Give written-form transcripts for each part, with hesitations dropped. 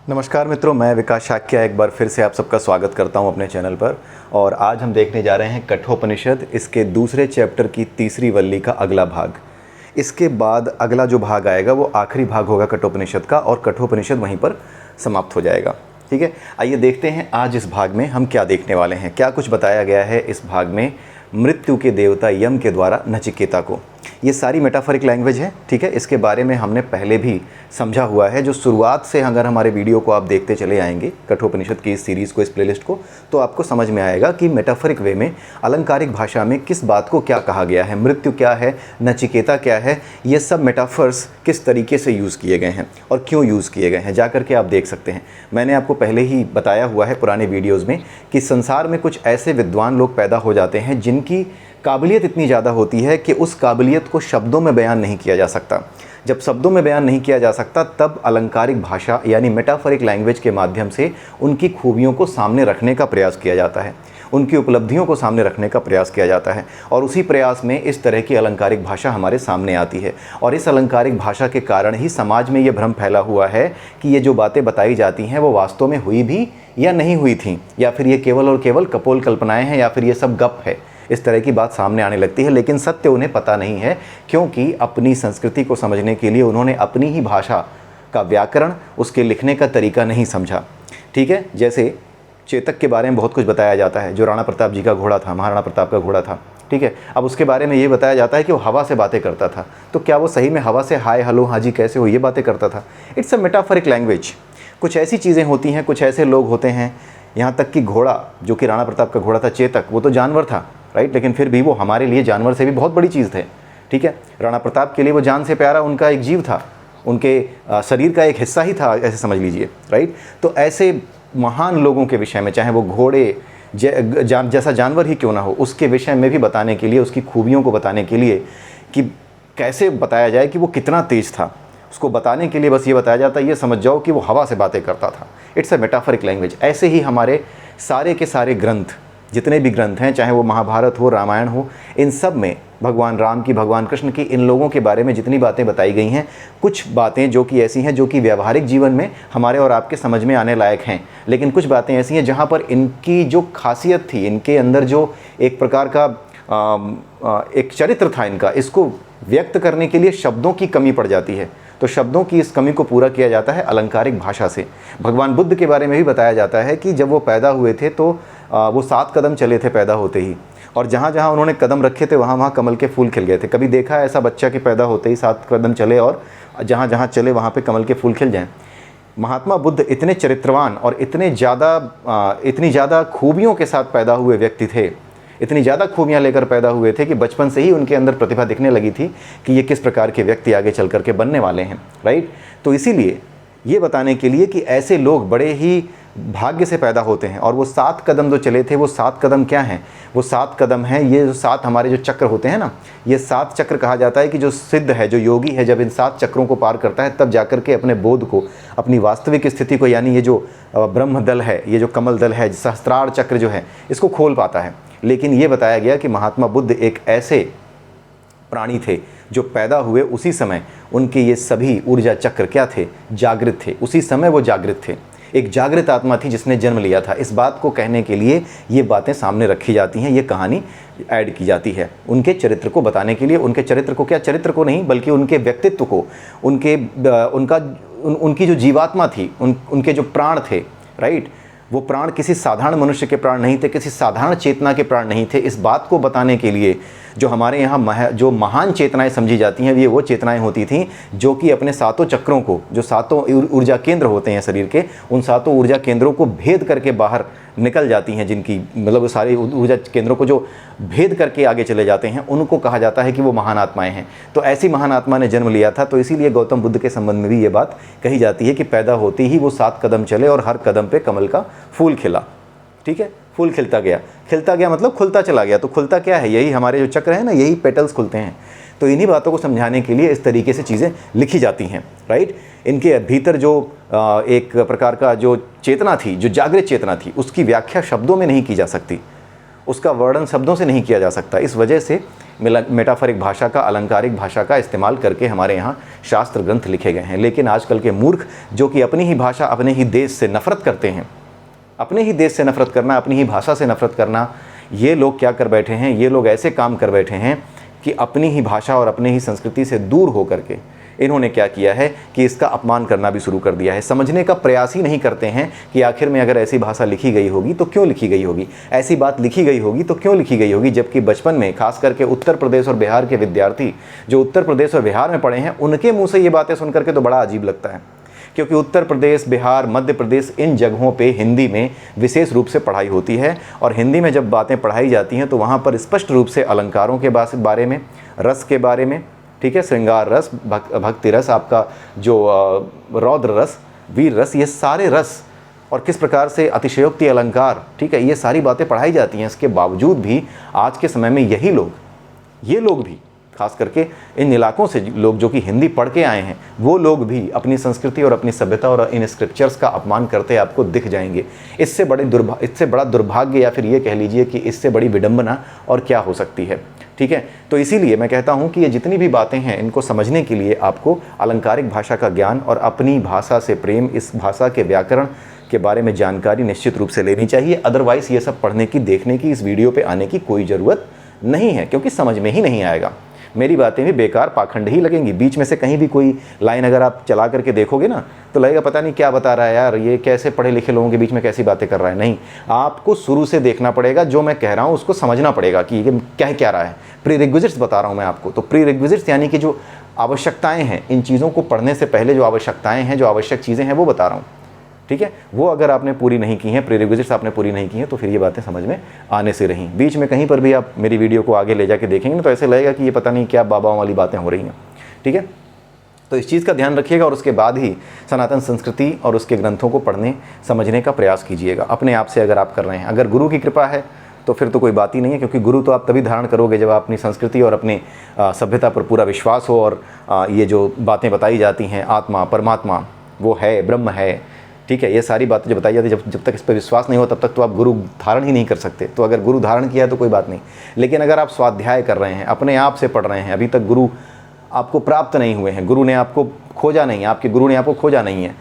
नमस्कार मित्रों, मैं विकास शाक्य एक बार फिर से आप सबका स्वागत करता हूं अपने चैनल पर। और आज हम देखने जा रहे हैं कठोपनिषद, इसके दूसरे चैप्टर की तीसरी वल्ली का अगला भाग। इसके बाद अगला जो भाग आएगा वो आखिरी भाग होगा कठोपनिषद का, और कठोपनिषद वहीं पर समाप्त हो जाएगा। ठीक है, आइए देखते हैं आज इस भाग में हम क्या देखने वाले हैं, क्या कुछ बताया गया है इस भाग में मृत्यु के देवता यम के द्वारा नचिकेता को। ये सारी मेटाफोरिक लैंग्वेज है, ठीक है। इसके बारे में हमने पहले भी समझा हुआ है। जो शुरुआत से अगर हमारे वीडियो को आप देखते चले आएंगे, कठोपनिषद की इस सीरीज़ को, इस प्लेलिस्ट को, तो आपको समझ में आएगा कि मेटाफोरिक वे में, अलंकारिक भाषा में किस बात को क्या कहा गया है, मृत्यु क्या है, नचिकेता क्या है, ये सब मेटाफर्स किस तरीके से यूज़ किए गए हैं और क्यों यूज़ किए गए हैं, जा करके आप देख सकते हैं। मैंने आपको पहले ही बताया हुआ है पुराने वीडियोज़ में कि संसार में कुछ ऐसे विद्वान लोग पैदा हो जाते हैं जिनकी काबिलियत इतनी ज़्यादा होती है कि उस काबिलियत को शब्दों में बयान नहीं किया जा सकता। जब शब्दों में बयान नहीं किया जा सकता, तब अलंकारिक भाषा यानी मेटाफोरिक लैंग्वेज के माध्यम से उनकी खूबियों को सामने रखने का प्रयास किया जाता है, उनकी उपलब्धियों को सामने रखने का प्रयास किया जाता है। और उसी प्रयास में इस तरह की अलंकारिक भाषा हमारे सामने आती है। और इस अलंकारिक भाषा के कारण ही समाज में ये भ्रम फैला हुआ है कि ये जो बातें बताई जाती हैं वो वास्तव में हुई भी या नहीं हुई थी, या फिर ये केवल और केवल कपोल कल्पनाएँ हैं, या फिर ये सब गप है। इस तरह की बात सामने आने लगती है, लेकिन सत्य उन्हें पता नहीं है, क्योंकि अपनी संस्कृति को समझने के लिए उन्होंने अपनी ही भाषा का व्याकरण, उसके लिखने का तरीका नहीं समझा। ठीक है, जैसे चेतक के बारे में बहुत कुछ बताया जाता है, जो राणा प्रताप जी का घोड़ा था, महाराणा प्रताप का घोड़ा था। ठीक है, अब उसके बारे में ये बताया जाता है कि वो हवा से बातें करता था। तो क्या वो सही में हवा से हाय हेलो हाँ जी कैसे हो ये बातें करता था? It's a metaphoric language. कुछ ऐसी चीज़ें होती हैं, कुछ ऐसे लोग होते हैं, यहाँ तक कि घोड़ा, जो कि राणा प्रताप का घोड़ा था चेतक, वो तो जानवर था, राइट, लेकिन फिर भी वो हमारे लिए जानवर से भी बहुत बड़ी चीज़ थे। ठीक है, राणा प्रताप के लिए वो जान से प्यारा उनका एक जीव था, उनके शरीर का एक हिस्सा ही था, ऐसे समझ लीजिए, राइट। तो ऐसे महान लोगों के विषय में, चाहे वो घोड़े जैसा जानवर ही क्यों ना हो, उसके विषय में भी बताने के लिए, उसकी खूबियों को बताने के लिए कि कैसे बताया जाए कि वो कितना तेज था, उसको बताने के लिए बस ये बताया जाता है, ये समझ जाओ कि वो हवा से बातें करता था। It's a metaphoric language. ऐसे ही हमारे सारे के सारे ग्रंथ, जितने भी ग्रंथ हैं, चाहे वो महाभारत हो, रामायण हो, इन सब में भगवान राम की, भगवान कृष्ण की, इन लोगों के बारे में जितनी बातें बताई गई हैं, कुछ बातें जो कि ऐसी हैं जो कि व्यावहारिक जीवन में हमारे और आपके समझ में आने लायक हैं, लेकिन कुछ बातें ऐसी हैं जहाँ पर इनकी जो खासियत थी, इनके अंदर जो एक प्रकार का एक चरित्र था इनका, इसको व्यक्त करने के लिए शब्दों की कमी पड़ जाती है। तो शब्दों की इस कमी को पूरा किया जाता है अलंकारिक भाषा से। भगवान बुद्ध के बारे में भी बताया जाता है कि जब वो पैदा हुए थे तो वो 7 कदम चले थे पैदा होते ही, और जहाँ जहाँ उन्होंने कदम रखे थे वहाँ वहाँ कमल के फूल खिल गए थे। कभी देखा है ऐसा बच्चा कि पैदा होते ही 7 कदम चले और जहाँ जहाँ चले वहाँ पे कमल के फूल खिल जाएं? महात्मा बुद्ध इतने चरित्रवान और इतनी ज़्यादा खूबियों के साथ पैदा हुए व्यक्ति थे, इतनी ज़्यादा खूबियाँ लेकर पैदा हुए थे कि बचपन से ही उनके अंदर प्रतिभा दिखने लगी थी कि ये किस प्रकार के व्यक्ति आगे चल कर के बनने वाले हैं, राइट। तो इसीलिए ये बताने के लिए कि ऐसे लोग बड़े ही भाग्य से पैदा होते हैं। और वो 7 कदम जो चले थे, वो 7 कदम क्या हैं? वो 7 कदम हैं, ये जो 7 हमारे जो चक्र होते हैं ना, ये 7 चक्र कहा जाता है कि जो सिद्ध है, जो योगी है, जब इन 7 चक्रों को पार करता है, तब जाकर के अपने बोध को, अपनी वास्तविक स्थिति को, यानी ये जो ब्रह्म दल है, ये जो कमल दल है, सहस्त्रार चक्र जो है, इसको खोल पाता है। लेकिन ये बताया गया कि महात्मा बुद्ध एक ऐसे प्राणी थे जो पैदा हुए उसी समय उनके ये सभी ऊर्जा चक्र क्या थे? जागृत थे। उसी समय वो जागृत थे, एक जागृत आत्मा थी जिसने जन्म लिया था। इस बात को कहने के लिए ये बातें सामने रखी जाती हैं, ये कहानी ऐड की जाती है उनके चरित्र को बताने के लिए। उनके चरित्र को, क्या चरित्र को नहीं, बल्कि उनके व्यक्तित्व को, उनकी जो जीवात्मा थी, उनके जो प्राण थे, राइट, वो प्राण किसी साधारण मनुष्य के प्राण नहीं थे, किसी साधारण चेतना के प्राण नहीं थे। इस बात को बताने के लिए जो हमारे यहाँ जो महान चेतनाएं समझी जाती हैं, ये वो चेतनाएं होती थीं जो कि अपने 7 चक्रों को, जो 7 ऊर्जा केंद्र होते हैं शरीर के, उन 7 ऊर्जा केंद्रों को भेद करके बाहर निकल जाती हैं, जिनकी मतलब वो सारे ऊर्जा केंद्रों को जो भेद करके आगे चले जाते हैं, उनको कहा जाता है कि वो महान आत्माएं हैं। तो ऐसी महान आत्मा ने जन्म लिया था। तो इसीलिए गौतम बुद्ध के संबंध में भी ये बात कही जाती है कि पैदा होते ही वो 7 कदम चले और हर कदम पे कमल का फूल खिला। ठीक है, फूल खिलता गया मतलब खुलता चला गया। तो खुलता क्या है? यही हमारे जो चक्र है ना, यही पेटल्स खुलते हैं। तो इन्हीं बातों को समझाने के लिए इस तरीके से चीज़ें लिखी जाती हैं, राइट। इनके भीतर जो एक प्रकार का जो चेतना थी, जो जागृत चेतना थी, उसकी व्याख्या शब्दों में नहीं की जा सकती, उसका वर्णन शब्दों से नहीं किया जा सकता। इस वजह से मेटाफरिक भाषा का, अलंकारिक भाषा का इस्तेमाल करके हमारे यहाँ शास्त्र ग्रंथ लिखे गए हैं। लेकिन आजकल के मूर्ख जो कि अपनी ही भाषा, अपने ही देश से नफरत करते हैं, अपने ही देश से नफरत करना, अपनी ही भाषा से नफरत करना, ये लोग क्या कर बैठे हैं, ये लोग ऐसे काम कर बैठे हैं कि अपनी ही भाषा और अपनी ही संस्कृति से दूर हो करके इन्होंने क्या किया है कि इसका अपमान करना भी शुरू कर दिया है। समझने का प्रयास ही नहीं करते हैं कि आखिर में अगर ऐसी भाषा लिखी गई होगी तो क्यों लिखी गई होगी, ऐसी बात लिखी गई होगी तो क्यों लिखी गई होगी। जबकि बचपन में खास करके उत्तर प्रदेश और बिहार के विद्यार्थी जो उत्तर प्रदेश और बिहार में पढ़े हैं, उनके मुँह से ये बातें सुन करके तो बड़ा अजीब लगता है, क्योंकि उत्तर प्रदेश, बिहार, मध्य प्रदेश, इन जगहों पे हिंदी में विशेष रूप से पढ़ाई होती है। और हिंदी में जब बातें पढ़ाई जाती हैं तो वहाँ पर स्पष्ट रूप से अलंकारों के बारे में, रस के बारे में, ठीक है, श्रृंगार रस, भक्ति रस, आपका जो रौद्र रस, वीर रस, ये सारे रस और किस प्रकार से अतिशयोक्ति अलंकार, ठीक है, ये सारी बातें पढ़ाई जाती हैं। इसके बावजूद भी आज के समय में यही लोग, ये लोग भी, खास करके इन इलाकों से लोग जो कि हिंदी पढ़ के आए हैं, वो लोग भी अपनी संस्कृति और अपनी सभ्यता और इन स्क्रिप्चर्स का अपमान करते आपको दिख जाएंगे। इससे बड़ा दुर्भाग्य, या फिर ये कह लीजिए कि इससे बड़ी विडंबना और क्या हो सकती है, ठीक है। तो इसीलिए मैं कहता हूँ कि ये जितनी भी बातें हैं, इनको समझने के लिए आपको अलंकारिक भाषा का ज्ञान और अपनी भाषा से प्रेम, इस भाषा के व्याकरण के बारे में जानकारी निश्चित रूप से लेनी चाहिए। अदरवाइज़ ये सब पढ़ने की, देखने की, इस वीडियो पे आने की कोई ज़रूरत नहीं है, क्योंकि समझ में ही नहीं आएगा। मेरी बातें भी बेकार, पाखंड ही लगेंगी। बीच में से कहीं भी कोई लाइन अगर आप चला करके देखोगे ना, तो लगेगा पता नहीं क्या बता रहा है यार, ये कैसे पढ़े लिखे लोगों के बीच में कैसी बातें कर रहा है। नहीं, आपको शुरू से देखना पड़ेगा, जो मैं कह रहा हूँ उसको समझना पड़ेगा कि ये कह क्या रहा है। प्रीरिक्विजिट्स बता रहा हूँ मैं आपको। तो प्रीरिक्विजिट्स यानी कि जो आवश्यकताएँ हैं, इन चीज़ों को पढ़ने से पहले जो आवश्यकताएँ हैं, जो आवश्यक चीज़ें हैं, वो बता रहा हूँ, ठीक है। वो अगर आपने पूरी नहीं की हैं, प्रीरिक्विजिट्स आपने पूरी नहीं की हैं, तो फिर ये बातें समझ में आने से रहीं। बीच में कहीं पर भी आप मेरी वीडियो को आगे ले जाके देखेंगे ना, तो ऐसे लगेगा कि ये पता नहीं क्या बाबाओं वाली बातें हो रही हैं, ठीक है। तो इस चीज़ का ध्यान रखिएगा और उसके बाद ही सनातन संस्कृति और उसके ग्रंथों को पढ़ने समझने का प्रयास कीजिएगा अपने आप से, अगर आप कर रहे हैं। अगर गुरु की कृपा है तो फिर तो कोई बात ही नहीं है, क्योंकि गुरु तो आप तभी धारण करोगे जब आप अपनी संस्कृति और अपनी सभ्यता पर पूरा विश्वास हो। और ये जो बातें बताई जाती हैं, आत्मा, परमात्मा वो है, ब्रह्म है, ठीक है, ये सारी बातें जो बताई जाती है, जब तक इस पर विश्वास नहीं हो तब तक तो आप गुरु धारण ही नहीं कर सकते। तो अगर गुरु धारण किया है तो कोई बात नहीं, लेकिन अगर आप स्वाध्याय कर रहे हैं, अपने आप से पढ़ रहे हैं, अभी तक गुरु आपको प्राप्त नहीं हुए हैं, गुरु ने आपको खोजा नहीं, आपके गुरु ने आपको खोजा नहीं है,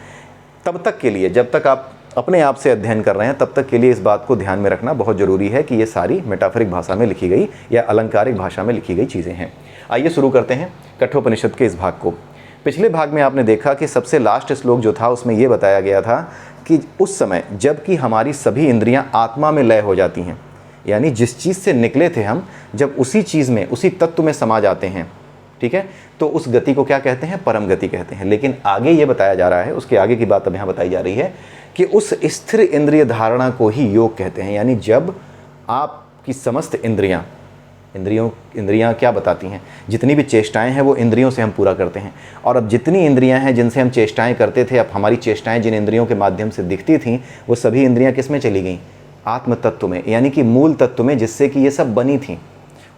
तब तक के लिए, जब तक आप अपने आप से अध्ययन कर रहे हैं, तब तक के लिए इस बात को ध्यान में रखना बहुत ज़रूरी है कि ये सारी मेटाफरिक भाषा में लिखी गई या अलंकारिक भाषा में लिखी गई चीज़ें हैं। आइए शुरू करते हैं कठोपनिषद के इस भाग को। पिछले भाग में आपने देखा कि सबसे लास्ट श्लोक जो था उसमें ये बताया गया था कि उस समय जब कि हमारी सभी इंद्रियां आत्मा में लय हो जाती हैं, यानी जिस चीज़ से निकले थे हम, जब उसी चीज़ में, उसी तत्व में समा जाते हैं, ठीक है, तो उस गति को क्या कहते हैं? परम गति कहते हैं। लेकिन आगे ये बताया जा रहा है, उसके आगे की बात अब यहाँ बताई जा रही है कि उस स्थिर इंद्रिय धारणा को ही योग कहते हैं। यानी जब आपकी समस्त इंद्रियां क्या बताती हैं? जितनी भी चेष्टाएं हैं वो इंद्रियों से हम पूरा करते हैं। और अब जितनी इंद्रियां हैं जिनसे हम चेष्टाएं करते थे, अब हमारी चेष्टाएं जिन इंद्रियों के माध्यम से दिखती थीं, वो सभी इंद्रियां किस में चली गईं? आत्म तत्व में, यानी कि मूल तत्व में, जिससे कि ये सब बनी थी।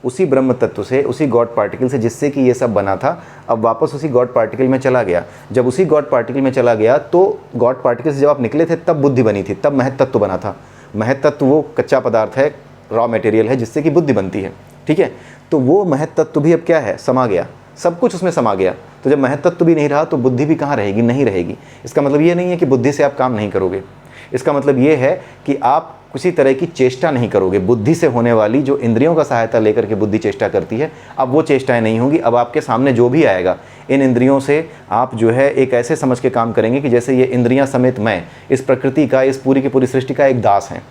उसी ब्रह्म तत्व से, उसी गॉड पार्टिकल से जिससे कि ये सब बना था, अब वापस उसी गॉड पार्टिकल में चला गया। जब उसी गॉड पार्टिकल में चला गया तो गॉड पार्टिकल से जब आप निकले थे तब बुद्धि बनी थी, तब महत तत्व बना था। महत तत्व वो कच्चा पदार्थ है, रॉ मटेरियल है, जिससे कि बुद्धि बनती है, ठीक है। तो वो महत तत्व भी अब क्या है? समा गया, सब कुछ उसमें समा गया। तो जब महत तत्व भी नहीं रहा तो बुद्धि भी कहाँ रहेगी? नहीं रहेगी। इसका मतलब ये नहीं है कि बुद्धि से आप काम नहीं करोगे, इसका मतलब ये है कि आप किसी तरह की चेष्टा नहीं करोगे। बुद्धि से होने वाली जो इंद्रियों का सहायता लेकर के बुद्धि चेष्टा करती है, अब वो चेष्टाएं नहीं होंगी। अब आपके सामने जो भी आएगा, इन इंद्रियों से आप जो है एक ऐसे समझ के काम करेंगे कि जैसे ये इंद्रियां समेत मैं इस प्रकृति का, इस पूरी की पूरी सृष्टि का एक दास हैं,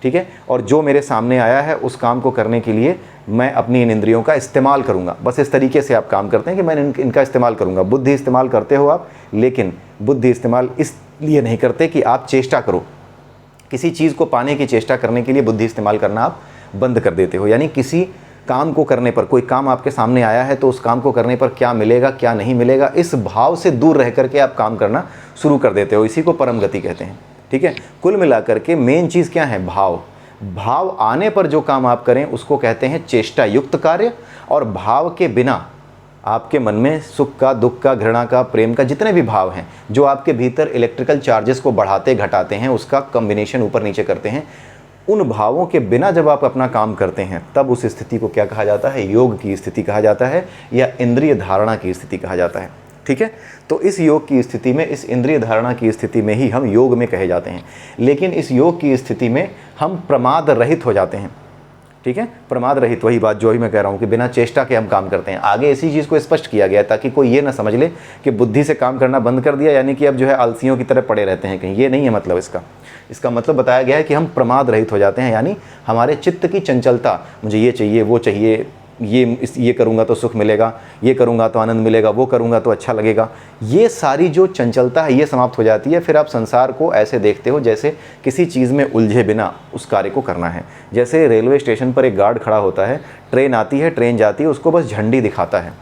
ठीक है। और जो मेरे सामने आया है उस काम को करने के लिए मैं अपनी इन इंद्रियों का इस्तेमाल करूंगा। बस इस तरीके से आप काम करते हैं कि मैं इनका इस्तेमाल करूंगा। बुद्धि इस्तेमाल करते हो आप, लेकिन बुद्धि इस्तेमाल इसलिए नहीं करते कि आप चेष्टा करो। किसी चीज़ को पाने की चेष्टा करने के लिए बुद्धि इस्तेमाल करना आप बंद कर देते हो। यानी किसी काम को करने पर, कोई काम आपके सामने आया है तो उस काम को करने पर क्या मिलेगा क्या नहीं मिलेगा, इस भाव से दूर रह करके आप काम करना शुरू कर देते हो। इसी को परम गति कहते हैं, ठीक है। कुल मिलाकर के मेन चीज़ क्या है? भाव। भाव आने पर जो काम आप करें उसको कहते हैं चेष्टा युक्त कार्य। और भाव के बिना आपके मन में सुख का, दुख का, घृणा का, प्रेम का, जितने भी भाव हैं जो आपके भीतर इलेक्ट्रिकल चार्जेस को बढ़ाते घटाते हैं, उसका कॉम्बिनेशन ऊपर नीचे करते हैं, उन भावों के बिना जब आप अपना काम करते हैं तब उस स्थिति को क्या कहा जाता है? योग की स्थिति कहा जाता है या इंद्रिय धारणा की स्थिति कहा जाता है। ठीक है, तो इस योग की स्थिति में, इस इंद्रिय धारणा की स्थिति में ही हम योग में कहे जाते हैं। लेकिन इस योग की स्थिति में हम प्रमाद रहित हो जाते हैं। ठीक है, प्रमाद रहित, वही बात जो ही मैं कह रहा हूँ कि बिना चेष्टा के हम काम करते हैं। आगे इसी चीज़ को स्पष्ट किया गया है ताकि कोई ये ना समझ ले कि बुद्धि से काम करना बंद कर दिया यानी कि अब जो है आलसियों की तरह पड़े रहते हैं कहीं। ये नहीं है मतलब इसका मतलब बताया गया है कि हम प्रमाद रहित हो जाते हैं, यानी हमारे चित्त की चंचलता, मुझे ये चाहिए, वो चाहिए, ये करूँगा तो सुख मिलेगा, ये करूँगा तो आनंद मिलेगा, वो करूँगा तो अच्छा लगेगा, ये सारी जो चंचलता है ये समाप्त हो जाती है। फिर आप संसार को ऐसे देखते हो जैसे किसी चीज़ में उलझे बिना उस कार्य को करना है। जैसे रेलवे स्टेशन पर एक गार्ड खड़ा होता है, ट्रेन आती है, ट्रेन जाती है, उसको बस झंडी दिखाता है,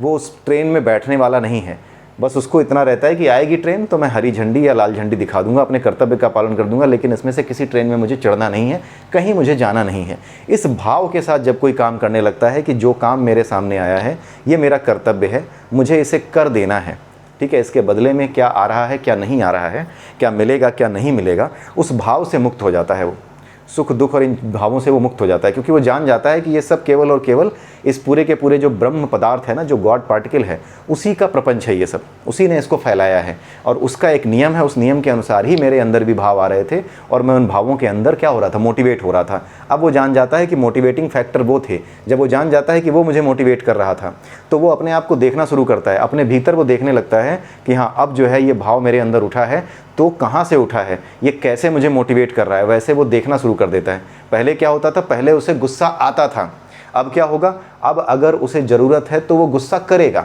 वो उस ट्रेन में बैठने वाला नहीं है। बस उसको इतना रहता है कि आएगी ट्रेन तो मैं हरी झंडी या लाल झंडी दिखा दूंगा, अपने कर्तव्य का पालन कर दूंगा, लेकिन इसमें से किसी ट्रेन में मुझे चढ़ना नहीं है, कहीं मुझे जाना नहीं है। इस भाव के साथ जब कोई काम करने लगता है कि जो काम मेरे सामने आया है ये मेरा कर्तव्य है, मुझे इसे कर देना है, ठीक है, इसके बदले में क्या आ रहा है क्या नहीं आ रहा है, क्या मिलेगा क्या नहीं मिलेगा, उस भाव से मुक्त हो जाता है वो। सुख दुख और इन भावों से वो मुक्त हो जाता है, क्योंकि वो जान जाता है कि ये सब केवल और केवल इस पूरे के पूरे जो ब्रह्म पदार्थ है ना, जो गॉड पार्टिकल है, उसी का प्रपंच है ये सब, उसी ने इसको फैलाया है और उसका एक नियम है। उस नियम के अनुसार ही मेरे अंदर भी भाव आ रहे थे और मैं उन भावों के अंदर क्या हो रहा था, मोटिवेट हो रहा था। अब वो जान जाता है कि मोटिवेटिंग फैक्टर वो थे। जब वो जान जाता है कि वो मुझे मोटिवेट कर रहा था तो वो अपने आप को देखना शुरू करता है, अपने भीतर वो देखने लगता है कि हाँ अब जो है ये भाव मेरे अंदर उठा है तो कहाँ से उठा है, ये कैसे मुझे मोटिवेट कर रहा है, वैसे वो देखना शुरू कर देता है। पहले क्या होता था, पहले उसे गुस्सा आता था, अब क्या होगा, अब अगर उसे ज़रूरत है तो वो गुस्सा करेगा।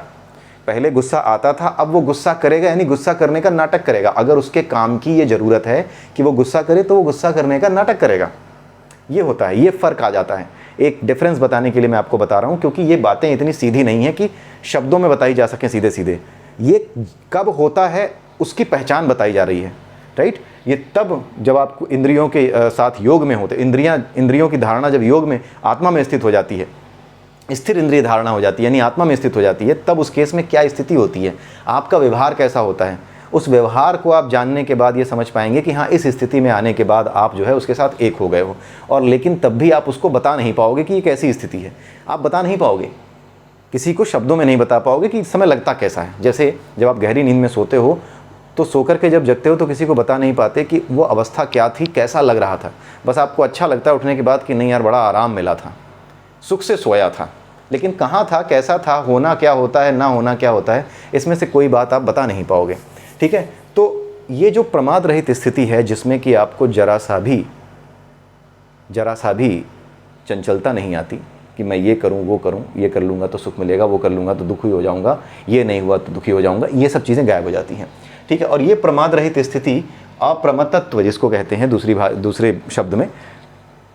पहले गुस्सा आता था, अब वो गुस्सा करेगा, यानी गुस्सा करने का नाटक करेगा। अगर उसके काम की ये ज़रूरत है कि वो गुस्सा करे तो वो गुस्सा करने का नाटक करेगा। ये होता है, ये फ़र्क आ जाता है। एक डिफरेंस बताने के लिए मैं आपको बता रहा हूँ, क्योंकि ये बातें इतनी सीधी नहीं है कि शब्दों में बताई जा सकें सीधे सीधे। ये कब होता है उसकी पहचान बताई जा रही है, राइट। ये तब जब आप इंद्रियों के साथ योग में होते, इंद्रियों की धारणा जब योग में आत्मा में स्थित हो जाती है, स्थिर इंद्रिय धारणा हो जाती है, यानी आत्मा में स्थित हो जाती है, तब उस केस में क्या स्थिति होती है, आपका व्यवहार कैसा होता है, उस व्यवहार को आप जानने के बाद ये समझ पाएंगे कि हाँ इस स्थिति में आने के बाद आप जो है उसके साथ एक हो गए हो। और लेकिन तब भी आप उसको बता नहीं पाओगे कि ये कैसी स्थिति है, आप बता नहीं पाओगे, किसी को शब्दों में नहीं बता पाओगे कि समय लगता कैसा है। जैसे जब आप गहरी नींद में सोते हो तो सोकर के जब जगते हो तो किसी को बता नहीं पाते कि वो अवस्था क्या थी, कैसा लग रहा था। बस आपको अच्छा लगता है उठने के बाद कि नहीं यार बड़ा आराम मिला था, सुख से सोया था, लेकिन कहाँ था, कैसा था, होना क्या होता है, ना होना क्या होता है, इसमें से कोई बात आप बता नहीं पाओगे। ठीक है, तो ये जो प्रमाद रहित स्थिति है जिसमें कि आपको जरा सा भी चंचलता नहीं आती कि मैं ये करूं वो करूं, ये कर लूँगा तो सुख मिलेगा, वो कर लूँगा तो दुखी हो जाऊँगा, ये नहीं हुआ तो दुखी हो जाऊँगा, ये सब चीज़ें गायब हो जाती हैं। ठीक है, और ये प्रमाद रहित स्थिति, अप्रमत्तत्व जिसको कहते हैं दूसरे शब्द में,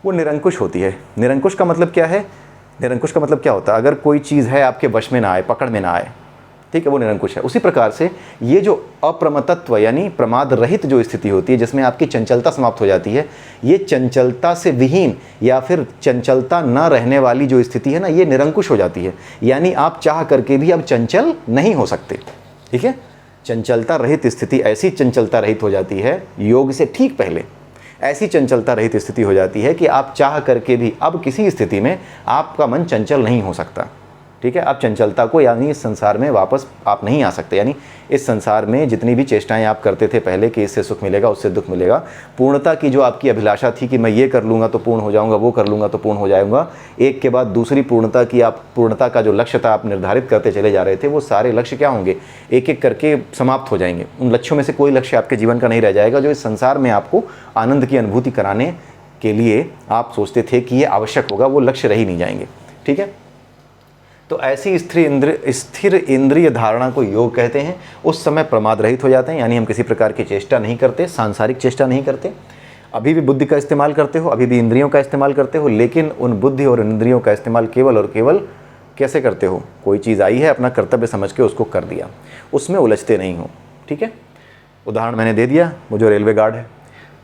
वो निरंकुश होती है। निरंकुश का मतलब क्या है, निरंकुश का मतलब क्या होता है, अगर कोई चीज़ है आपके वश में ना आए, पकड़ में ना आए, ठीक है, वो निरंकुश है। उसी प्रकार से ये जो अप्रमत्तत्व यानी प्रमाद रहित जो स्थिति होती है जिसमें आपकी चंचलता समाप्त हो जाती है, ये चंचलता से विहीन या फिर चंचलता न रहने वाली जो स्थिति है ना, ये निरंकुश हो जाती है। यानी आप चाह करके भी अब चंचल नहीं हो सकते। ठीक है, चंचलता रहित स्थिति ऐसी चंचलता रहित हो जाती है, योग से ठीक पहले ऐसी चंचलता रहित स्थिति हो जाती है कि आप चाह करके भी अब किसी स्थिति में आपका मन चंचल नहीं हो सकता। ठीक है, आप चंचलता को यानी इस संसार में वापस आप नहीं आ सकते, यानी इस संसार में जितनी भी चेष्टाएं आप करते थे पहले कि इससे सुख मिलेगा उससे दुख मिलेगा, पूर्णता की जो आपकी अभिलाषा थी कि मैं ये कर लूँगा तो पूर्ण हो जाऊँगा, वो कर लूँगा तो पूर्ण हो जाऊँगा, एक के बाद दूसरी पूर्णता की आप पूर्णता का जो लक्ष्य था आप निर्धारित करते चले जा रहे थे, वो सारे लक्ष्य क्या होंगे, एक एक करके समाप्त हो जाएंगे। उन लक्ष्यों में से कोई लक्ष्य आपके जीवन का नहीं रह जाएगा जो इस संसार में आपको आनंद की अनुभूति कराने के लिए आप सोचते थे कि ये आवश्यक होगा, वो लक्ष्य रह ही नहीं जाएंगे। ठीक है, तो ऐसी स्थिर इंद्रिय धारणा को योग कहते हैं। उस समय प्रमाद रहित हो जाते हैं, यानी हम किसी प्रकार की चेष्टा नहीं करते, सांसारिक चेष्टा नहीं करते, अभी भी बुद्धि का इस्तेमाल करते हो, अभी भी इंद्रियों का इस्तेमाल करते हो, लेकिन उन बुद्धि और इंद्रियों का इस्तेमाल केवल और केवल कैसे करते हो, कोई चीज़ आई है अपना कर्तव्य समझ के उसको कर दिया, उसमें उलझते नहीं हो। ठीक है, उदाहरण मैंने दे दिया, वो जो रेलवे गार्ड है।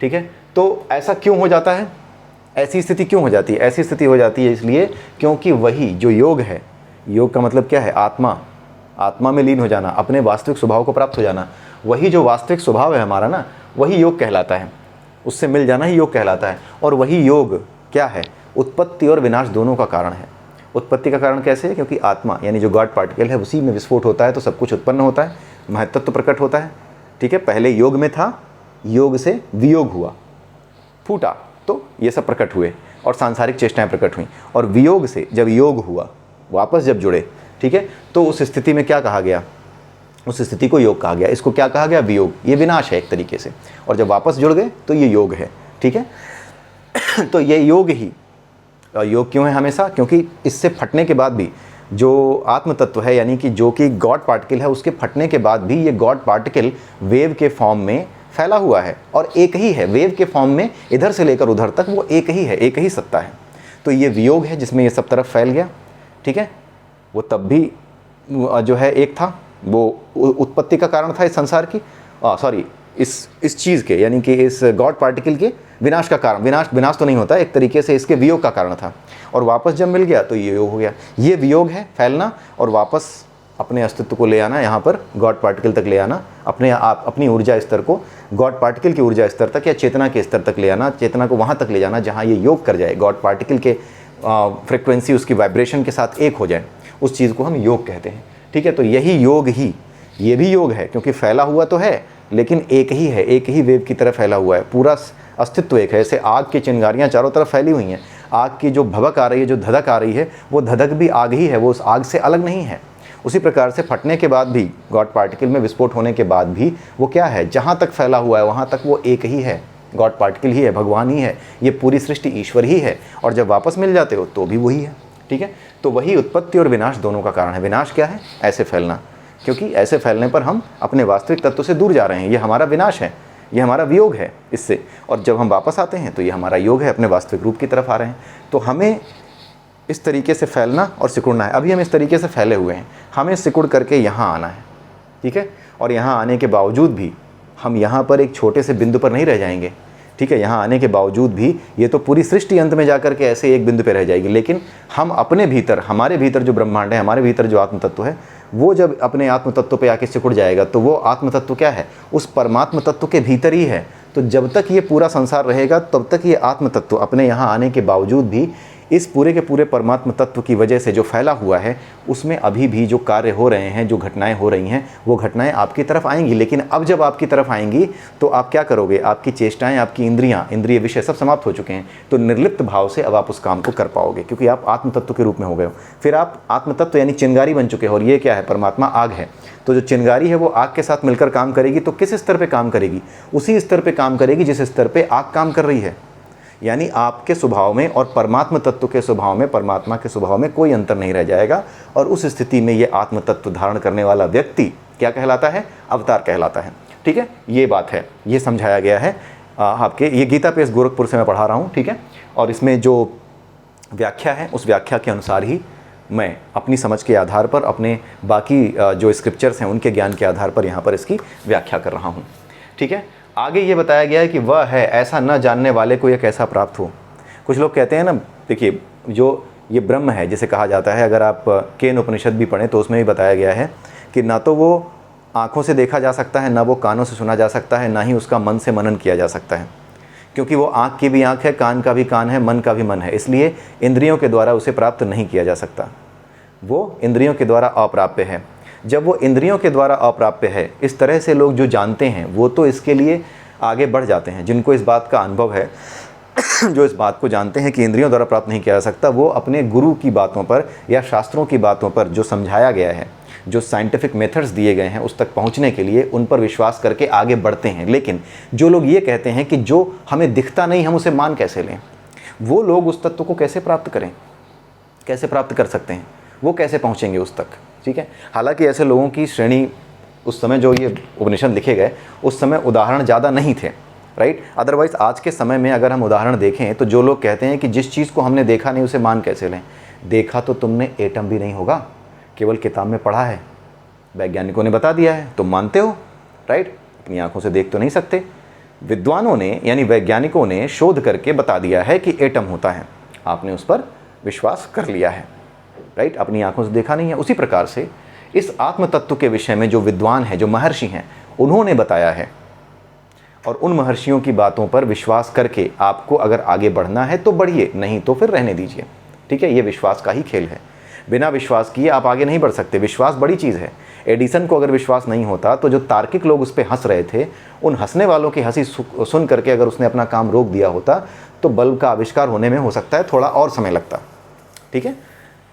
ठीक है, तो ऐसा क्यों हो जाता है, ऐसी स्थिति क्यों हो जाती है, ऐसी स्थिति हो जाती है इसलिए क्योंकि वही जो योग है, योग का मतलब क्या है, आत्मा में लीन हो जाना, अपने वास्तविक स्वभाव को प्राप्त हो जाना, वही जो वास्तविक स्वभाव है हमारा ना, वही योग कहलाता है। उससे मिल जाना ही योग कहलाता है। और वही योग क्या है, उत्पत्ति और विनाश दोनों का कारण है। उत्पत्ति का कारण कैसे है, क्योंकि आत्मा यानी जो गॉड पार्टिकल है उसी में विस्फोट होता है तो सब कुछ उत्पन्न होता है, महत्त्व प्रकट होता है। ठीक है, पहले योग में था, योग से वियोग हुआ, फूटा, तो ये सब प्रकट हुए और सांसारिक चेष्टाएं प्रकट हुई। और वियोग से जब योग हुआ, वापस जब जुड़े, ठीक है, तो उस स्थिति में क्या कहा गया, उस स्थिति को योग कहा गया। इसको क्या कहा गया, वियोग। ये विनाश है एक तरीके से। और जब वापस जुड़ गए तो ये योग है। ठीक है तो ये योग ही, और योग क्यों है हमेशा, क्योंकि इससे फटने के बाद भी जो आत्म तत्व है यानी कि जो कि गॉड पार्टिकल है, उसके फटने के बाद भी ये गॉड पार्टिकल वेव के फॉर्म में फैला हुआ है और एक ही है। वेव के फॉर्म में इधर से लेकर उधर तक वो एक ही है, एक ही सत्ता है। तो ये वियोग है जिसमें ये सब तरफ फैल गया। ठीक है, वो तब भी जो है एक था, वो उत्पत्ति का कारण था इस संसार की, सॉरी इस चीज़ के यानी कि इस गॉड पार्टिकल के विनाश का कारण, विनाश तो नहीं होता, एक तरीके से इसके वियोग का कारण था। और वापस जब मिल गया तो ये योग हो गया। ये वियोग है, फैलना और वापस अपने अस्तित्व को ले आना, यहाँ पर गॉड पार्टिकल तक ले आना, अपनी ऊर्जा स्तर को गॉड पार्टिकल की ऊर्जा स्तर तक या चेतना के स्तर तक ले आना, चेतना को वहाँ तक ले जाना जहाँ ये योग कर जाए, गॉड पार्टिकल के फ्रिक्वेंसी उसकी वाइब्रेशन के साथ एक हो जाए, उस चीज़ को हम योग कहते हैं। ठीक है, तो यही योग ही, ये भी योग है क्योंकि फैला हुआ तो है लेकिन एक ही है, एक ही वेव की तरह फैला हुआ है, पूरा अस्तित्व एक है। ऐसे आग की चिंगारियाँ चारों तरफ फैली हुई हैं, आग की जो भभक आ रही है, जो धधक आ रही है, वो धधक भी आग ही है, वो उस आग से अलग नहीं है। उसी प्रकार से फटने के बाद भी, गॉड पार्टिकल में विस्फोट होने के बाद भी वो क्या है, जहाँ तक फैला हुआ है वहाँ तक वो एक ही है, गॉड पार्टिकल ही है, भगवान ही है, ये पूरी सृष्टि ईश्वर ही है। और जब वापस मिल जाते हो तो भी वही है। ठीक है, तो वही उत्पत्ति और विनाश दोनों का कारण है। विनाश क्या है, ऐसे फैलना, क्योंकि ऐसे फैलने पर हम अपने वास्तविक तत्व से दूर जा रहे हैं। ये हमारा विनाश है, ये हमारा वियोग है इससे। और जब हम वापस आते हैं तो ये हमारा योग है, अपने वास्तविक रूप की तरफ आ रहे हैं। तो हमें इस तरीके से फैलना और सिकुड़ना है। अभी हम इस तरीके से फैले हुए हैं, हमें सिकुड़ करके यहाँ आना है। ठीक है, और यहाँ आने के बावजूद भी हम यहाँ पर एक छोटे से बिंदु पर नहीं रह जाएंगे। ठीक है, यहाँ आने के बावजूद भी ये तो पूरी सृष्टि अंत में जाकर के ऐसे एक बिंदु पर रह जाएगी, लेकिन हम अपने भीतर, हमारे भीतर जो ब्रह्मांड है, हमारे भीतर जो आत्म तत्व है, वो जब अपने आत्म तत्व पे आके सिकुड़ जाएगा तो वो आत्म तत्व क्या है, उस परमात्म तत्व के भीतर ही है। तो जब तक ये पूरा संसार रहेगा तब तक ये आत्म तत्व अपने यहाँ आने के बावजूद भी इस पूरे के पूरे परमात्म तत्व की वजह से जो फैला हुआ है उसमें अभी भी जो कार्य हो रहे हैं, जो घटनाएं हो रही हैं, वो घटनाएं आपकी तरफ आएंगी। लेकिन अब जब आपकी तरफ आएंगी तो आप क्या करोगे, आपकी चेष्टाएं, आपकी इंद्रिय विषय सब समाप्त हो चुके हैं। तो निर्लिप्त भाव से अब आप उस काम को कर पाओगे क्योंकि आप आत्म तत्व के रूप में हो गए हो। फिर आप आत्म तत्व यानी चिंगारी बन चुके हो। और ये क्या है, परमात्मा आग है। तो जो चिंगारी है वो आग के साथ मिलकर काम करेगी। तो किस स्तर पर काम करेगी, उसी स्तर पर काम करेगी जिस स्तर पर आग काम कर रही है। यानी आपके स्वभाव में और परमात्मा तत्व के स्वभाव में, परमात्मा के स्वभाव में कोई अंतर नहीं रह जाएगा। और उस स्थिति में ये आत्म तत्व धारण करने वाला व्यक्ति क्या कहलाता है, अवतार कहलाता है। ठीक है, ये बात है, ये समझाया गया है आपके, ये गीता पे इस गोरखपुर से मैं पढ़ा रहा हूँ। ठीक है, और इसमें जो व्याख्या है उस व्याख्या के अनुसार ही मैं अपनी समझ के आधार पर, अपने बाकी जो स्क्रिप्चर्स हैं उनके ज्ञान के आधार पर यहाँ पर इसकी व्याख्या कर रहा हूँ। ठीक है, आगे ये बताया गया है कि वह है ऐसा न जानने वाले को यह कैसा प्राप्त हो। कुछ लोग कहते हैं ना, देखिए जो ये ब्रह्म है जिसे कहा जाता है, अगर आप केन उपनिषद भी पढ़ें तो उसमें भी बताया गया है कि ना तो वो आँखों से देखा जा सकता है, ना वो कानों से सुना जा सकता है, ना ही उसका मन से मनन किया जा सकता है। क्योंकि वो आँख की भी आँख है, कान का भी कान है, मन का भी मन है, इसलिए इंद्रियों के द्वारा उसे प्राप्त नहीं किया जा सकता। वो इंद्रियों के द्वारा अप्राप्य है। जब वो इंद्रियों के द्वारा अप्राप्य है, इस तरह से लोग जो जानते हैं वो तो इसके लिए आगे बढ़ जाते हैं। जिनको इस बात का अनुभव है जो इस बात को जानते हैं कि इंद्रियों द्वारा प्राप्त नहीं किया जा सकता, वो अपने गुरु की बातों पर या शास्त्रों की बातों पर जो समझाया गया है, जो साइंटिफिक मेथड्स दिए गए हैं उस तक पहुंचने के लिए उन पर विश्वास करके आगे बढ़ते हैं। लेकिन जो लोग ये कहते हैं कि जो हमें दिखता नहीं हम उसे मान कैसे लें, वो लोग उस तत्व को कैसे प्राप्त करें, कैसे प्राप्त कर सकते हैं, वो कैसे पहुँचेंगे उस तक। ठीक है, हालांकि ऐसे लोगों की श्रेणी उस समय जो ये उपनिषद लिखे गए उस समय उदाहरण ज़्यादा नहीं थे, राइट। अदरवाइज़ आज के समय में अगर हम उदाहरण देखें तो जो लोग कहते हैं कि जिस चीज़ को हमने देखा नहीं उसे मान कैसे लें। देखा तो तुमने एटम भी नहीं होगा, केवल किताब में पढ़ा है, वैज्ञानिकों ने बता दिया है, तुम मानते हो, राइट। अपनी आंखों से देख तो नहीं सकते। विद्वानों ने यानी वैज्ञानिकों ने शोध करके बता दिया है कि एटम होता है, आपने उस पर विश्वास कर लिया है, राइट। अपनी आंखों से देखा नहीं है। उसी प्रकार से इस आत्म तत्व के विषय में जो विद्वान हैं, जो महर्षि हैं, उन्होंने बताया है और उन महर्षियों की बातों पर विश्वास करके आपको अगर आगे बढ़ना है तो बढ़िए, नहीं तो फिर रहने दीजिए। ठीक है, ये विश्वास का ही खेल है। बिना विश्वास किए आप आगे नहीं बढ़ सकते। विश्वास बड़ी चीज़ है। एडिसन को अगर विश्वास नहीं होता तो जो तार्किक लोग उस पर हंस रहे थे, उन हंसने वालों की हंसी सुन करके अगर उसने अपना काम रोक दिया होता तो बल्ब का आविष्कार होने में हो सकता है थोड़ा और समय लगता। ठीक है,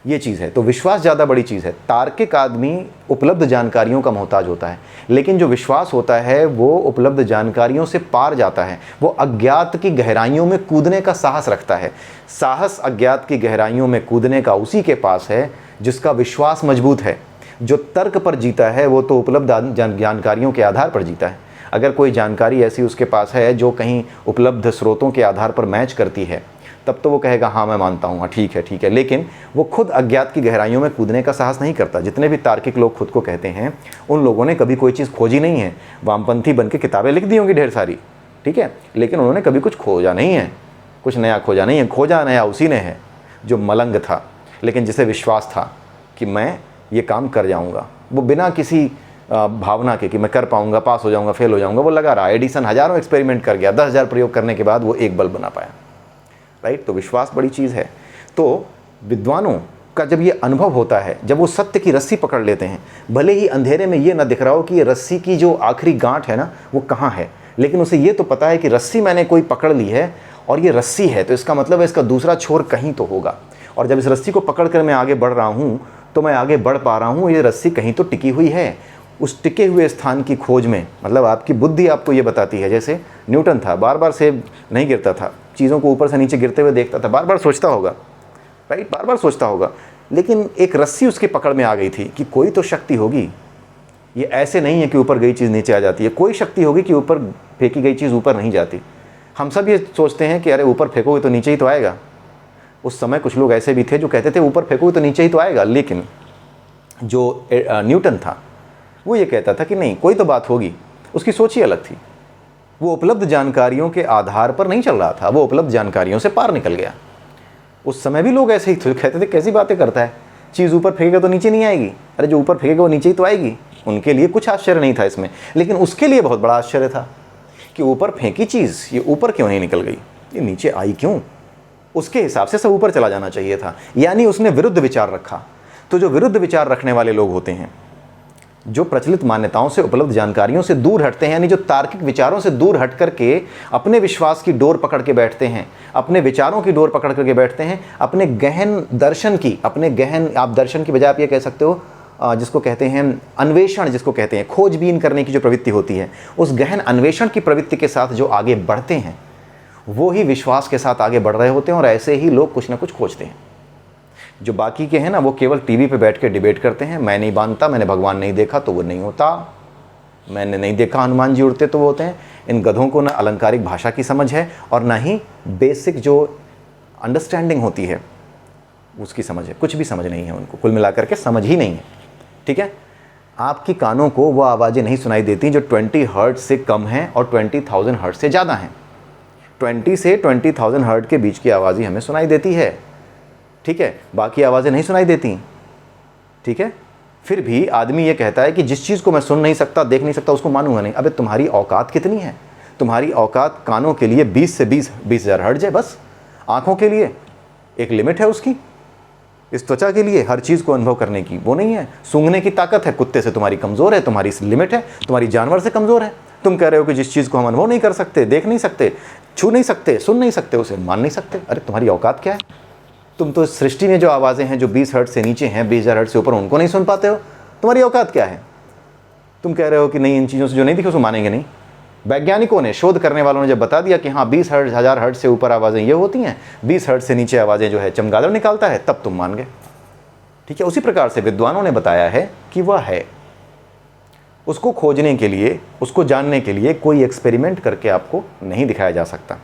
ये चीज़ है। तो विश्वास ज़्यादा बड़ी चीज़ है। तार्किक आदमी उपलब्ध जानकारियों का मोहताज होता है, लेकिन जो विश्वास होता है वो उपलब्ध जानकारियों से पार जाता है। वो अज्ञात की गहराइयों में कूदने का साहस रखता है। साहस अज्ञात की गहराइयों में कूदने का उसी के पास है जिसका विश्वास मजबूत है। जो तर्क पर जीता है वो तो उपलब्ध जानकारियों के आधार पर जीता है। अगर कोई जानकारी ऐसी उसके पास है जो कहीं उपलब्ध स्रोतों के आधार पर मैच करती है, तब तो वो कहेगा हाँ मैं मानता हूँ, हाँ ठीक है। लेकिन वो खुद अज्ञात की गहराइयों में कूदने का साहस नहीं करता। जितने भी तार्किक लोग खुद को कहते हैं, उन लोगों ने कभी कोई चीज़ खोजी नहीं है। वामपंथी बन के किताबें लिख दी होंगी ढेर सारी, ठीक है, लेकिन उन्होंने कभी कुछ खोजा नहीं है, कुछ नया खोजा नहीं है। खोजा नया उसी ने है जो मलंग था, लेकिन जिसे विश्वास था कि मैं ये काम कर जाऊँगा। वो बिना किसी भावना के कि मैं कर पाऊँगा, पास हो जाऊँगा, फेल हो जाऊँगा, वो लगा रहा। एडिसन हज़ारों एक्सपेरिमेंट कर गया, 10,000 प्रयोग करने के बाद वो एक बल्ब बना पाया। राइट, तो विश्वास बड़ी चीज़ है। तो विद्वानों का जब ये अनुभव होता है, जब वो सत्य की रस्सी पकड़ लेते हैं, भले ही अंधेरे में ये ना दिख रहा हो कि ये रस्सी की जो आखिरी गांठ है ना वो कहाँ है, लेकिन उसे ये तो पता है कि रस्सी मैंने कोई पकड़ ली है और ये रस्सी है, तो इसका मतलब है इसका दूसरा छोर कहीं तो होगा। और जब इस रस्सी को पकड़ कर मैं आगे बढ़ रहा हूँ तो मैं आगे बढ़ पा रहा हूँ, ये रस्सी कहीं तो टिकी हुई है। उस टिके हुए स्थान की खोज में, मतलब आपकी बुद्धि आपको ये बताती है। जैसे न्यूटन था, बार बार सेब नहीं गिरता था, चीज़ों को ऊपर से नीचे गिरते हुए देखता था, बार बार सोचता होगा, राइट, बार बार सोचता होगा, लेकिन एक रस्सी उसकी पकड़ में आ गई थी कि कोई तो शक्ति होगी। ये ऐसे नहीं है कि ऊपर गई चीज़ नीचे आ जाती है, कोई शक्ति होगी कि ऊपर फेंकी गई चीज़ ऊपर नहीं जाती। हम सब ये सोचते हैं कि अरे ऊपर फेंकोगे तो नीचे ही तो आएगा। उस समय कुछ लोग ऐसे भी थे जो कहते थे ऊपर फेंकोगे तो नीचे ही तो आएगा, लेकिन जो न्यूटन था वो ये कहता था कि नहीं, कोई तो बात होगी। उसकी सोच ही अलग थी। वो उपलब्ध जानकारियों के आधार पर नहीं चल रहा था, वो उपलब्ध जानकारियों से पार निकल गया। उस समय भी लोग ऐसे ही थे, कहते थे कैसी बातें करता है, चीज़ ऊपर फेंकेगा तो नीचे नहीं आएगी, अरे जो ऊपर फेंकेगा वो नीचे ही तो आएगी। उनके लिए कुछ आश्चर्य नहीं था इसमें, लेकिन उसके लिए बहुत बड़ा आश्चर्य था कि ऊपर फेंकी चीज़ ये ऊपर क्यों नहीं निकल गई, ये नीचे आई क्यों। उसके हिसाब से सब ऊपर चला जाना चाहिए था, यानी उसने विरुद्ध विचार रखा। तो जो विरुद्ध विचार रखने वाले लोग होते हैं, जो प्रचलित मान्यताओं से, उपलब्ध जानकारियों से दूर हटते हैं, यानी जो तार्किक विचारों से दूर हट करके अपने विश्वास की डोर पकड़ के बैठते हैं, अपने विचारों की डोर पकड़ करके बैठते हैं, अपने गहन दर्शन की, अपने गहन, आप दर्शन की बजाय आप ये कह सकते हो जिसको कहते हैं अन्वेषण, जिसको कहते हैं खोजबीन करने की जो प्रवृत्ति होती है, उस गहन अन्वेषण की प्रवृत्ति के साथ जो आगे बढ़ते हैं वो ही विश्वास के साथ आगे बढ़ रहे होते हैं। और ऐसे ही लोग कुछ ना कुछ खोजते हैं। जो बाकी के हैं ना, वो केवल टीवी पे बैठ के डिबेट करते हैं, मैं नहीं मानता, मैंने भगवान नहीं देखा तो वो नहीं होता, मैंने नहीं देखा हनुमान जी उड़ते तो वो होते हैं। इन गधों को ना अलंकारिक भाषा की समझ है और ना ही बेसिक जो अंडरस्टैंडिंग होती है उसकी समझ है। कुछ भी समझ नहीं है उनको, कुल मिलाकर के समझ ही नहीं है। ठीक है, आपकी कानों को वो आवाज़ें नहीं सुनाई देती जो 20 हर्ट्ज से कम हैं और 20,000 हर्ट्ज से ज़्यादा हैं। 20 से 20,000 हर्ट्ज के बीच की आवाज़ ही हमें सुनाई देती है। ठीक है, बाकी आवाज़ें नहीं सुनाई देती। ठीक है, फिर भी आदमी ये कहता है कि जिस चीज़ को मैं सुन नहीं सकता, देख नहीं सकता, उसको मानूंगा नहीं। अबे तुम्हारी औकात कितनी है? तुम्हारी औकात कानों के लिए 20 से 20,000 हर्ट्ज है बस। आँखों के लिए एक लिमिट है उसकी, इस त्वचा के लिए हर चीज़ को अनुभव करने की वो नहीं है। सूंघने की ताकत है, कुत्ते से तुम्हारी कमज़ोर है, तुम्हारी लिमिट है, तुम्हारी जानवर से कमज़ोर है। तुम कह रहे हो कि जिस चीज़ को हम अनुभव नहीं कर सकते, देख नहीं सकते, छू नहीं सकते, सुन नहीं सकते, उसे मान नहीं सकते। अरे तुम्हारी औकात क्या है? तुम तो सृष्टि में जो आवाज़ें हैं जो 20 हर्ट्ज से नीचे हैं, 20,000 हर्ट्ज से ऊपर, उनको नहीं सुन पाते हो। तुम्हारी औकात क्या है? तुम कह रहे हो कि नहीं, इन चीज़ों से जो नहीं दिखे उसको मानेंगे नहीं। वैज्ञानिकों ने, शोध करने वालों ने जब बता दिया कि हाँ 20,000 हर्ट्ज से ऊपर आवाज़ें ये होती हैं, 20 हर्ट्ज से नीचे आवाज़ें जो है चमगादड़ निकालता है, तब तुम मान गए। ठीक है, उसी प्रकार से विद्वानों ने बताया है कि वह है। उसको खोजने के लिए, उसको जानने के लिए कोई एक्सपेरिमेंट करके आपको नहीं दिखाया जा सकता।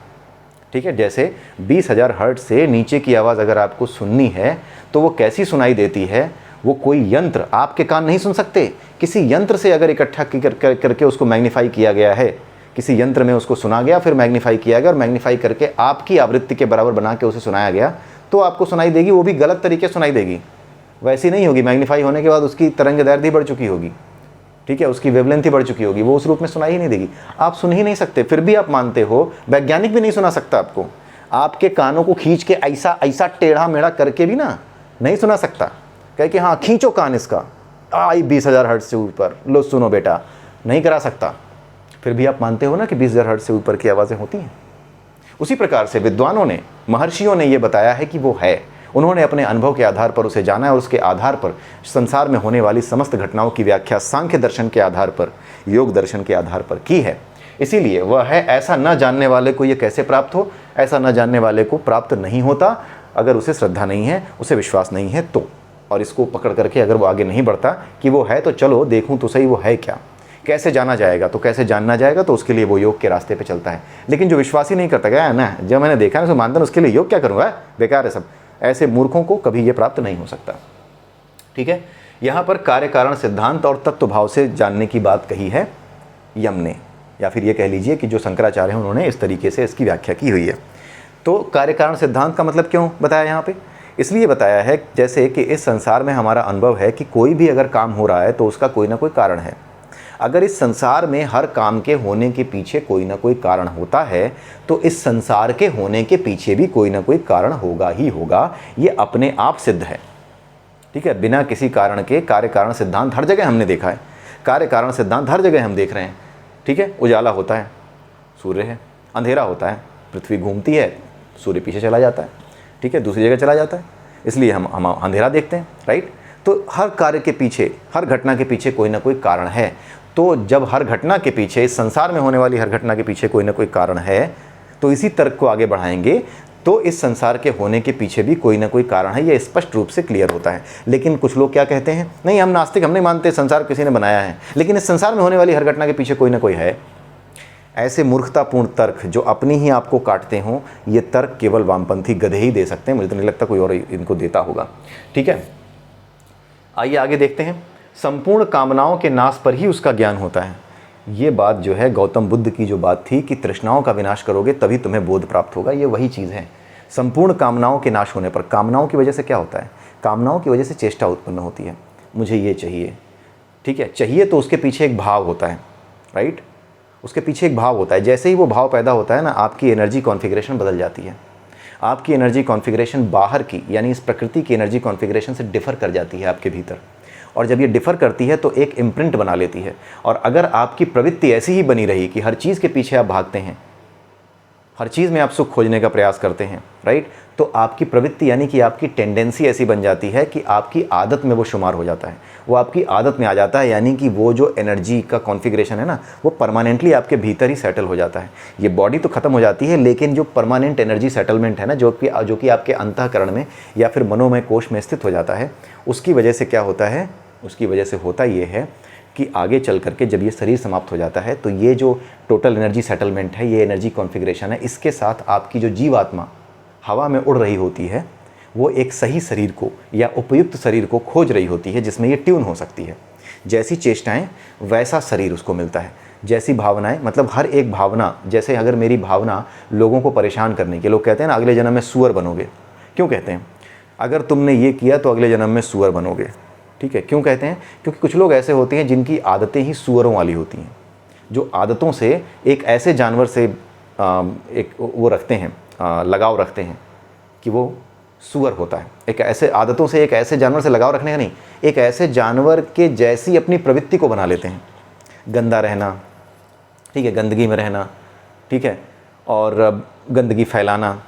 ठीक है, जैसे 20,000 हर्ट्ज से नीचे की आवाज़ अगर आपको सुननी है तो वो कैसी सुनाई देती है, वो कोई यंत्र, आपके कान नहीं सुन सकते। किसी यंत्र से अगर इकट्ठा करके उसको मैग्नीफाई किया गया है, किसी यंत्र में उसको सुना गया, फिर मैग्नीफाई किया गया और मैग्नीफाई करके आपकी आवृत्ति के बराबर बना के उसे सुनाया गया, तो आपको सुनाई देगी। वो भी गलत तरीके से सुनाई देगी, वैसी नहीं होगी। मैग्नीफाई होने के बाद उसकी तरंग दैर्ध्य बढ़ चुकी होगी। ठीक है, उसकी वेवलेंथ ही बढ़ चुकी होगी, वो उस रूप में सुनाई ही नहीं देगी, आप सुन ही नहीं सकते। फिर भी आप मानते हो, वैज्ञानिक भी नहीं सुना सकता आपको, आपके कानों को खींच के ऐसा ऐसा टेढ़ा मेढ़ा करके भी ना नहीं सुना सकता, कहे कि हाँ खींचो कान इसका, आई 20,000 हर्ट्ज से ऊपर, लो सुनो बेटा, नहीं करा सकता। फिर भी आप मानते हो ना कि 20,000 हर्ट्ज से ऊपर की आवाज़ें होती हैं। उसी प्रकार से विद्वानों ने, महर्षियों ने ये बताया है कि वो है, उन्होंने अपने अनुभव के आधार पर उसे जाना है और उसके आधार पर संसार में होने वाली समस्त घटनाओं की व्याख्या सांख्य दर्शन के आधार पर, योग दर्शन के आधार पर की है। इसीलिए वह है, ऐसा न जानने वाले को ये कैसे प्राप्त हो, ऐसा न जानने वाले को प्राप्त नहीं होता अगर उसे श्रद्धा नहीं है, उसे विश्वास नहीं है तो। और इसको पकड़ करके अगर वो आगे नहीं बढ़ता कि वो है तो चलो देखूं तो सही वो है क्या, कैसे जाना जाएगा, तो कैसे जानना जाएगा, तो उसके लिए वो योग के रास्ते पे चलता है। लेकिन जो विश्वास ही नहीं करता, गया ना जब मैंने देखा ना उसको मानता, उसके लिए योग क्या करूँगा, बेकार है सब, ऐसे मूर्खों को कभी ये प्राप्त नहीं हो सकता। ठीक है, यहाँ पर कार्य कारण सिद्धांत और तत्व भाव से जानने की बात कही है यम ने, या फिर ये कह लीजिए कि जो शंकराचार्य हैं उन्होंने इस तरीके से इसकी व्याख्या की हुई है। तो कार्य कारण सिद्धांत का मतलब क्यों बताया यहाँ पे, इसलिए बताया है जैसे कि इस संसार में हमारा अनुभव है कि कोई भी अगर काम हो रहा है तो उसका कोई ना कोई कारण है। अगर इस संसार में हर काम के होने के पीछे कोई ना कोई कारण होता है तो इस संसार के होने के पीछे भी कोई ना कोई कारण होगा ही होगा, ये अपने आप सिद्ध है। ठीक है, बिना किसी कारण के कार्य कारण सिद्धांत हर जगह हमने देखा है, कार्य कारण सिद्धांत हर जगह हम देख रहे हैं। ठीक है, उजाला होता है, सूर्य है, अंधेरा होता है, पृथ्वी घूमती है, सूर्य पीछे चला जाता है, ठीक है, दूसरी जगह चला जाता है, इसलिए हम अंधेरा देखते हैं, राइट। तो हर कार्य के पीछे, हर घटना के पीछे कोई ना कोई कारण है। तो जब हर घटना के पीछे, इस संसार में होने वाली हर घटना के पीछे कोई ना कोई कारण है, तो इसी तर्क को आगे बढ़ाएंगे तो इस संसार के होने के पीछे भी कोई ना कोई कारण है, ये स्पष्ट रूप से क्लियर होता है। लेकिन कुछ लोग क्या कहते हैं, नहीं हम नास्तिक, हम नहीं मानते संसार किसी ने बनाया है, लेकिन इस संसार में होने वाली हर घटना के पीछे कोई ना कोई है। ऐसे मूर्खतापूर्ण तर्क जो अपनी ही आपको काटते हों, ये तर्क केवल वामपंथी गधे ही दे सकते हैं, मुझे तो नहीं लगता कोई और इनको देता होगा। ठीक है, आइए आगे देखते हैं। संपूर्ण कामनाओं के नाश पर ही उसका ज्ञान होता है। ये बात जो है गौतम बुद्ध की जो बात थी कि तृष्णाओं का विनाश करोगे तभी तुम्हें बोध प्राप्त होगा, ये वही चीज़ है। संपूर्ण कामनाओं के नाश होने पर, कामनाओं की वजह से क्या होता है, कामनाओं की वजह से चेष्टा उत्पन्न होती है, मुझे ये चाहिए। ठीक है, चाहिए तो उसके पीछे एक भाव होता है, राइट, उसके पीछे एक भाव होता है। जैसे ही वो भाव पैदा होता है ना, आपकी एनर्जी कॉन्फ़िगरेशन बदल जाती है। आपकी एनर्जी कॉन्फ़िगरेशन बाहर की, यानी इस प्रकृति की एनर्जी कॉन्फ़िगरेशन से डिफ़र कर जाती है आपके भीतर, और जब ये डिफ़र करती है तो एक इम्प्रिंट बना लेती है। और अगर आपकी प्रवृत्ति ऐसी ही बनी रही कि हर चीज़ के पीछे आप भागते हैं, हर चीज़ में आप सुख खोजने का प्रयास करते हैं, राइट, तो आपकी प्रवृत्ति यानी कि आपकी टेंडेंसी ऐसी बन जाती है कि आपकी आदत में वो शुमार हो जाता है, वो आपकी आदत में आ जाता है। यानी कि वो जो एनर्जी का कॉन्फ़िगरेशन है ना, वो परमानेंटली आपके भीतर ही सेटल हो जाता है। ये बॉडी तो ख़त्म हो जाती है, लेकिन जो परमानेंट एनर्जी सेटलमेंट है ना, जो कि आपके अंतःकरण में या फिर मनोमय कोश में स्थित हो जाता है, उसकी वजह से क्या होता है, उसकी वजह से होता ये है कि आगे चल करके जब ये शरीर समाप्त हो जाता है तो ये जो टोटल एनर्जी सेटलमेंट है, ये एनर्जी कॉन्फ़िगरेशन है, इसके साथ आपकी जो जीवात्मा हवा में उड़ रही होती है, वो एक सही शरीर को या उपयुक्त शरीर को खोज रही होती है जिसमें ये ट्यून हो सकती है। जैसी चेष्टाएं वैसा शरीर उसको मिलता है, जैसी भावनाएं, मतलब हर एक भावना, जैसे अगर मेरी भावना लोगों को परेशान करने की, लोग कहते हैं ना अगले जन्म में सूअर बनोगे, क्यों कहते हैं, अगर तुमने ये किया तो अगले जन्म में सूअर बनोगे। ठीक है, क्यों कहते हैं, क्योंकि कुछ लोग ऐसे होते हैं जिनकी आदतें ही सूअरों वाली होती हैं, जो आदतों से एक ऐसे जानवर से एक वो रखते हैं, लगाव रखते हैं कि वो सूअर होता है। एक ऐसे आदतों से, एक ऐसे जानवर से लगाव रखने का नहीं, एक ऐसे जानवर के जैसी अपनी प्रवृत्ति को बना लेते हैं। गंदा रहना, ठीक है, गंदगी में रहना, ठीक है, और गंदगी फैलाना,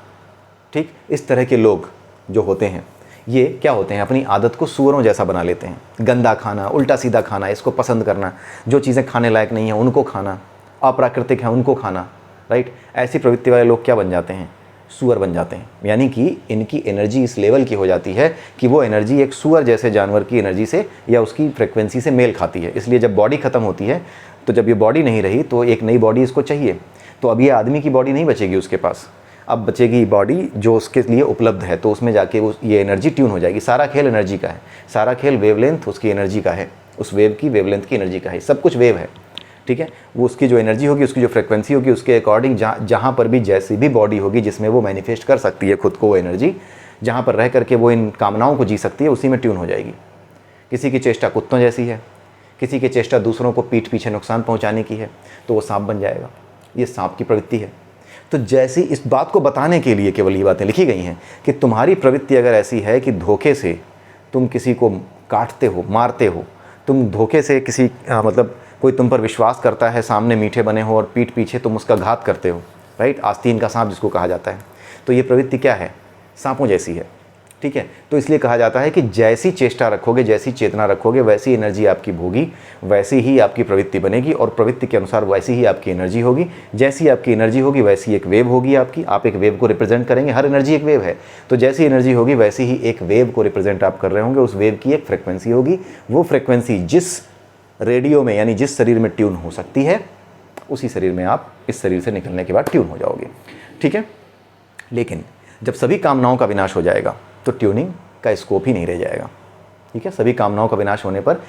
ठीक, इस तरह के लोग जो होते हैं ये क्या होते हैं, अपनी आदत को सूअरों जैसा बना लेते हैं। गंदा खाना, उल्टा सीधा खाना, इसको पसंद करना, जो चीज़ें खाने लायक नहीं हैं उनको खाना, अप्राकृतिक हैं उनको खाना, राइट। ऐसी प्रवृत्ति वाले लोग क्या बन जाते हैं, सूअर बन जाते हैं। यानी कि इनकी एनर्जी इस लेवल की हो जाती है कि वो एनर्जी एक सूअर जैसे जानवर की एनर्जी से या उसकी फ्रिक्वेंसी से मेल खाती है। इसलिए जब बॉडी ख़त्म होती है, तो जब ये बॉडी नहीं रही तो एक नई बॉडी इसको चाहिए। तो अब ये आदमी की बॉडी नहीं बचेगी उसके पास, अब बचेगी बॉडी जो उसके लिए उपलब्ध है, तो उसमें जाके वो ये एनर्जी ट्यून हो जाएगी। सारा खेल एनर्जी का है, सारा खेल वेवलेंथ उसकी एनर्जी का है, उस वेव की वेवलेंथ की एनर्जी का है, सब कुछ वेव है, ठीक है। वो उसकी जो एनर्जी होगी, उसकी जो फ्रिक्वेंसी होगी, उसके अकॉर्डिंग जहाँ पर भी जैसी भी बॉडी होगी जिसमें वो मैनिफेस्ट कर सकती है खुद को, वो एनर्जी जहाँ पर रह करके वो इन कामनाओं को जी सकती है, उसी में ट्यून हो जाएगी। किसी की चेष्टा कुत्तों जैसी है, किसी की चेष्टा दूसरों को पीठ पीछे नुकसान पहुंचाने की है तो वो सांप बन जाएगा। ये सांप की प्रवृत्ति है। तो जैसी इस बात को बताने के लिए केवल ये बातें लिखी गई हैं कि तुम्हारी प्रवृत्ति अगर ऐसी है कि धोखे से तुम किसी को काटते हो, मारते हो, तुम धोखे से किसी मतलब कोई तुम पर विश्वास करता है, सामने मीठे बने हो और पीठ पीछे तुम उसका घात करते हो, राइट, आस्तीन का सांप जिसको कहा जाता है, तो ये प्रवृत्ति क्या है? सांपों जैसी है, ठीक है। तो इसलिए कहा जाता है कि जैसी चेष्टा रखोगे, जैसी चेतना रखोगे, वैसी एनर्जी आपकी होगी, वैसी ही आपकी प्रवृत्ति बनेगी और प्रवृत्ति के अनुसार वैसी ही आपकी एनर्जी होगी। जैसी आपकी एनर्जी होगी वैसी एक वेव होगी आपकी, आप एक वेव को रिप्रेजेंट करेंगे। हर एनर्जी एक वेव है, तो जैसी एनर्जी होगी वैसी ही एक वेव को रिप्रेजेंट आप कर रहे होंगे। उस वेव की एक फ्रिक्वेंसी होगी, वो फ्रिक्वेंसी जिस रेडियो में यानी जिस शरीर में ट्यून हो सकती है, उसी शरीर में आप इस शरीर से निकलने के बाद ट्यून हो जाओगे, ठीक है। लेकिन जब सभी कामनाओं का विनाश हो जाएगा तो ट्यूनिंग का स्कोप ही नहीं रह जाएगा, ठीक है। सभी कामनाओं का विनाश होने पर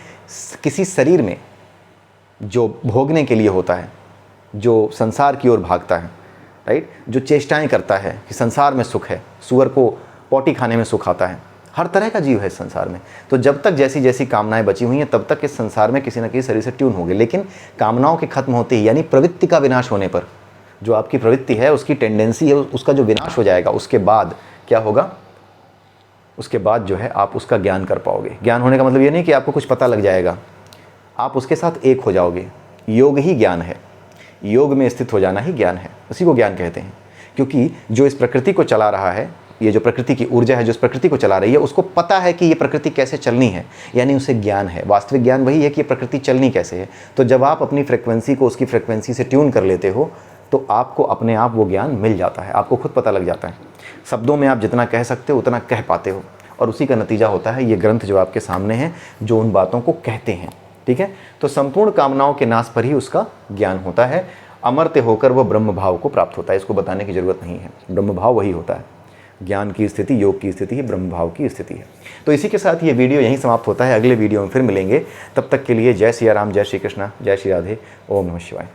किसी शरीर में जो भोगने के लिए होता है, जो संसार की ओर भागता है, राइट, जो चेष्टाएं करता है कि संसार में सुख है, सूअर को पोटी खाने में सुख आता है, हर तरह का जीव है इस संसार में। तो जब तक जैसी जैसी कामनाएं बची हुई हैं तब तक इस संसार में किसी न किसी शरीर से ट्यून होंगे। लेकिन कामनाओं के खत्म होते ही यानी प्रवृत्ति का विनाश होने पर, जो आपकी प्रवृत्ति है, उसकी टेंडेंसी है, उसका जो विनाश हो जाएगा, उसके बाद क्या होगा? उसके बाद जो है आप उसका ज्ञान कर पाओगे। ज्ञान होने का मतलब ये नहीं कि आपको कुछ पता लग जाएगा, आप उसके साथ एक हो जाओगे। योग ही ज्ञान है, योग में स्थित हो जाना ही ज्ञान है, उसी को ज्ञान कहते हैं। क्योंकि जो इस प्रकृति को चला रहा है, ये जो प्रकृति की ऊर्जा है जो इस प्रकृति को चला रही है, उसको पता है कि ये प्रकृति कैसे चलनी है, यानी उसे ज्ञान है। वास्तविक ज्ञान वही है कि ये प्रकृति चलनी कैसे है। तो जब आप अपनी फ्रिक्वेंसी को उसकी फ्रिक्वेंसी से ट्यून कर लेते हो तो आपको अपने आप वो ज्ञान मिल जाता है, आपको खुद पता लग जाता है। शब्दों में आप जितना कह सकते हो उतना कह पाते हो, और उसी का नतीजा होता है ये ग्रंथ जो आपके सामने हैं, जो उन बातों को कहते हैं, ठीक है। तो संपूर्ण कामनाओं के नाश पर ही उसका ज्ञान होता है। अमर्त्य होकर वह ब्रह्म भाव को प्राप्त होता है। इसको बताने की जरूरत नहीं है, ब्रह्म भाव वही होता है। ज्ञान की स्थिति, योग की स्थिति ही ब्रह्म भाव की स्थिति है। तो इसी के साथ ये वीडियो यहीं समाप्त होता है। अगले वीडियो में फिर मिलेंगे, तब तक के लिए जय सिया राम, जय श्री कृष्णा, जय श्री राधे, ओम नमः शिवाय।